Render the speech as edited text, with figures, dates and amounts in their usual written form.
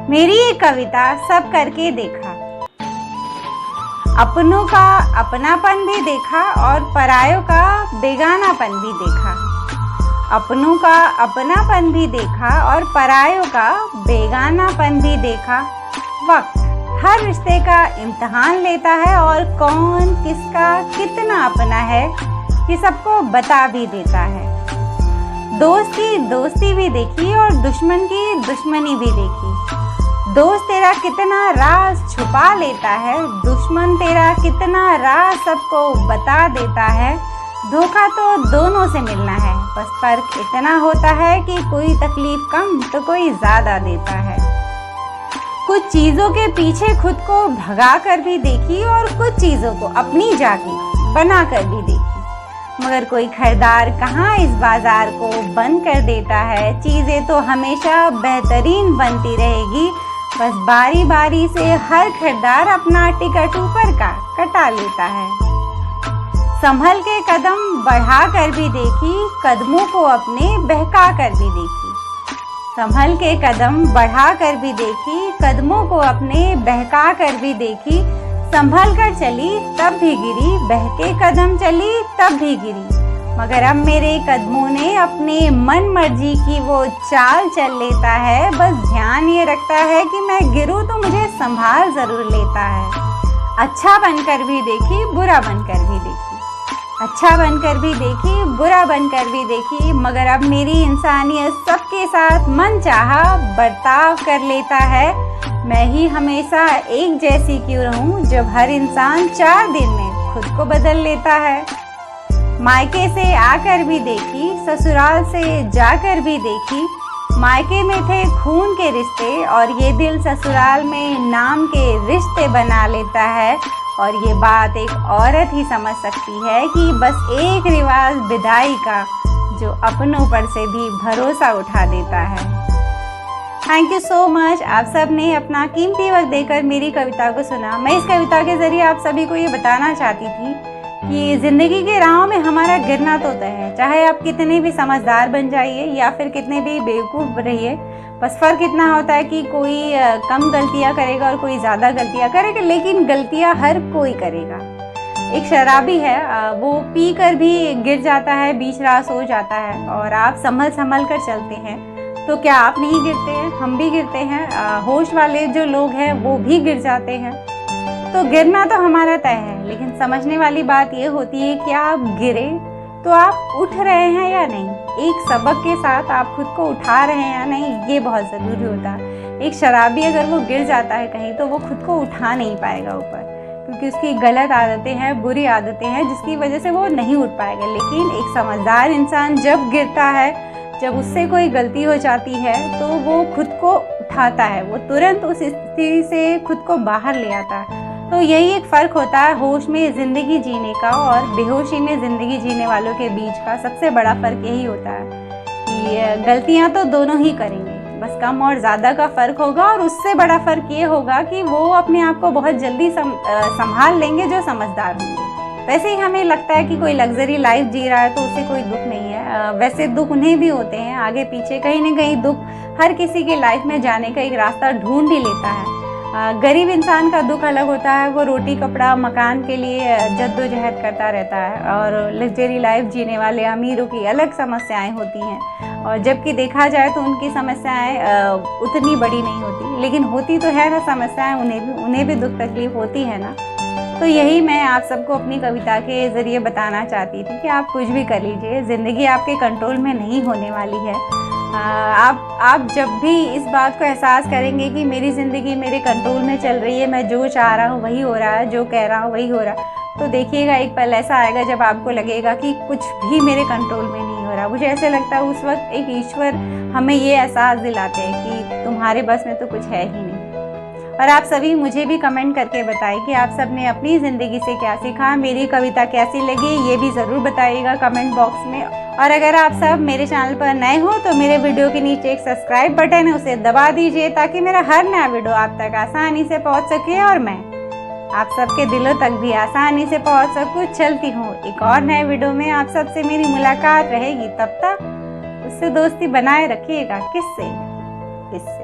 मेरी ये कविता सब करके देखा, अपनों का अपनापन भी देखा और परायों का बेगानापन भी देखा। अपनों का अपनापन भी देखा और परायों का बेगानापन भी देखा। वक्त हर रिश्ते का इम्तिहान लेता है और कौन किसका कितना अपना है ये सबको बता भी देता है। दोस्त की दोस्ती भी देखी और दुश्मन की दुश्मनी भी देखी। दोस्त तेरा कितना राज छुपा लेता है, दुश्मन तेरा कितना राज सबको बता देता है। धोखा तो दोनों से मिलना है, बस फर्क इतना होता है कि कोई तकलीफ कम तो कोई ज़्यादा देता है। कुछ चीज़ों के पीछे खुद को भगा कर भी देखी और कुछ चीज़ों को अपनी जागी बना कर भी देखी, मगर कोई खरीदार कहाँ इस बाजार को बंद कर देता है। चीज़ें तो हमेशा बेहतरीन बनती रहेगी, बस बारी बारी से हर खरीदार अपना टिकट ऊपर का कटा लेता है। संभल के कदम बढ़ा कर भी देखी, कदमों को अपने बहका कर भी देखी। संभल के कदम बढ़ा कर भी देखी, कदमों को अपने बहका कर भी देखी। संभल कर चली तब भी गिरी, बहके कदम चली तब भी गिरी, मगर अब मेरे कदमों ने अपने मन मर्जी की वो चाल चल लेता है। बस ध्यान ये रखता है कि मैं गिरूं तो मुझे संभाल ज़रूर लेता है। अच्छा बनकर भी देखी, बुरा बनकर भी देखी, अच्छा बनकर भी देखी, बुरा बनकर भी देखी, मगर अब मेरी इंसानियत सबके साथ मन चाहा बर्ताव कर लेता है। मैं ही हमेशा एक जैसी क्यों रहूं जब हर इंसान 4 दिन में खुद को बदल लेता है। मायके से आकर भी देखी, ससुराल से जाकर भी देखी। मायके में थे खून के रिश्ते और ये दिल ससुराल में नाम के रिश्ते बना लेता है। और ये बात एक औरत ही समझ सकती है कि बस एक रिवाज विदाई का जो अपनों पर से भी भरोसा उठा देता है। थैंक यू सो मच, आप सब ने अपना कीमती वक्त देकर मेरी कविता को सुना। मैं इस कविता के ज़रिए आप सभी को ये बताना चाहती थी कि ज़िंदगी के राहों में हमारा गिरना तो तय है, चाहे आप कितने भी समझदार बन जाइए या फिर कितने भी बेवकूफ़ रहिए। बस फ़र्क इतना होता है कि कोई कम गलतियां करेगा और कोई ज़्यादा गलतियां करेगा, लेकिन गलतियां हर कोई करेगा। एक शराबी है, वो पी कर भी गिर जाता है, बीच राह सो जाता है, और आप संभल कर चलते हैं तो क्या आप नहीं गिरते हैं? हम भी गिरते हैं। होश वाले जो लोग हैं वो भी गिर जाते हैं। तो गिरना तो हमारा तय है, लेकिन समझने वाली बात ये होती है कि आप गिरे तो आप उठ रहे हैं या नहीं, एक सबक के साथ आप खुद को उठा रहे हैं या नहीं, ये बहुत ज़रूरी होता है। एक शराबी अगर वो गिर जाता है कहीं तो वो खुद को उठा नहीं पाएगा ऊपर, क्योंकि उसकी गलत आदतें हैं, बुरी आदतें हैं, जिसकी वजह से वो नहीं उठ पाएगा। लेकिन एक समझदार इंसान जब गिरता है, जब उससे कोई गलती हो जाती है तो वो खुद को उठाता है, वो तुरंत उस स्थिति से खुद को बाहर ले आता है। तो यही एक फ़र्क होता है होश में ज़िंदगी जीने का और बेहोशी में ज़िंदगी जीने वालों के बीच का। सबसे बड़ा फ़र्क यही होता है कि गलतियां तो दोनों ही करेंगे, बस कम और ज़्यादा का फ़र्क होगा। और उससे बड़ा फ़र्क ये होगा कि वो अपने आप को बहुत जल्दी संभाल लेंगे जो समझदार होंगे। वैसे ही हमें लगता है कि कोई लग्जरी लाइफ जी रहा है तो उसे कोई दुख नहीं है, वैसे दुख उन्हें भी होते हैं, आगे पीछे कहीं ना कहीं दुख हर किसी के लाइफ में जाने का एक रास्ता ढूंढ ही लेता है। गरीब इंसान का दुख अलग होता है, वो रोटी कपड़ा मकान के लिए जद्दोजहद करता रहता है, और लग्जरी लाइफ जीने वाले अमीरों की अलग समस्याएं होती हैं। और जबकि देखा जाए तो उनकी समस्याएं उतनी बड़ी नहीं होती, लेकिन होती तो है ना समस्याएं, उन्हें भी दुख तकलीफ होती है ना। तो यही मैं आप सबको अपनी कविता के ज़रिए बताना चाहती थी कि आप कुछ भी कर लीजिए, ज़िंदगी आपके कंट्रोल में नहीं होने वाली है। आप जब भी इस बात को एहसास करेंगे कि मेरी ज़िंदगी मेरे कंट्रोल में चल रही है, मैं जो चाह रहा हूँ वही हो रहा है, जो कह रहा हूँ वही हो रहा है, तो देखिएगा एक पल ऐसा आएगा जब आपको लगेगा कि कुछ भी मेरे कंट्रोल में नहीं हो रहा। मुझे ऐसे लगता है उस वक्त एक ईश्वर हमें ये एहसास दिलाते हैं कि तुम्हारे बस में तो कुछ है ही नहीं। और आप सभी मुझे भी कमेंट करके बताइए कि आप सब ने अपनी ज़िंदगी से क्या सीखा, मेरी कविता कैसी लगी, ये भी ज़रूर बताइएगा कमेंट बॉक्स में। और अगर आप सब मेरे चैनल पर नए हो तो मेरे वीडियो के नीचे एक सब्सक्राइब बटन है, उसे दबा दीजिए ताकि मेरा हर नया वीडियो आप तक आसानी से पहुंच सके और मैं आप सबके दिलों तक भी आसानी से पहुंच सकूं। चलती हूँ एक और नए वीडियो में, आप सबसे मेरी मुलाकात रहेगी। तब तक उससे दोस्ती बनाए रखिएगा। किससे? इससे।